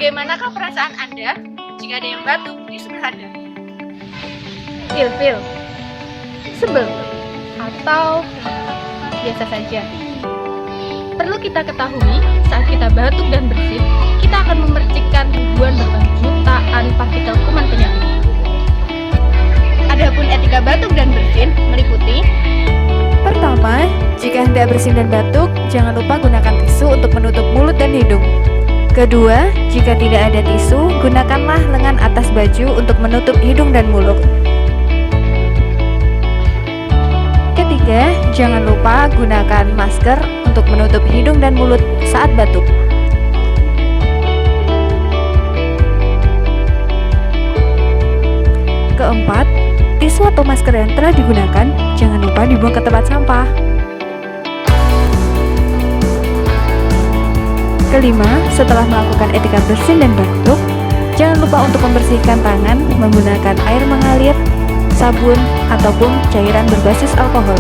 Bagaimanakah perasaan Anda jika ada yang batuk di sebelah Anda? Feel. Sebel. Atau biasa saja. Perlu kita ketahui, saat kita batuk dan bersin, kita akan memercikkan ribuan bahkan jutaan partikel kuman penyakit. Adapun etika batuk dan bersin meliputi: pertama, jika hendak bersin dan batuk, jangan lupa gunakan tisu untuk menutup mulut dan hidung. Kedua, jika tidak ada tisu, gunakanlah lengan atas baju untuk menutup hidung dan mulut. Ketiga, jangan lupa gunakan masker untuk menutup hidung dan mulut saat batuk. Keempat, tisu atau masker yang telah digunakan jangan lupa dibuang ke tempat sampah. Kelima, setelah melakukan etika bersin dan batuk, jangan lupa untuk membersihkan tangan menggunakan air mengalir, sabun, ataupun cairan berbasis alkohol.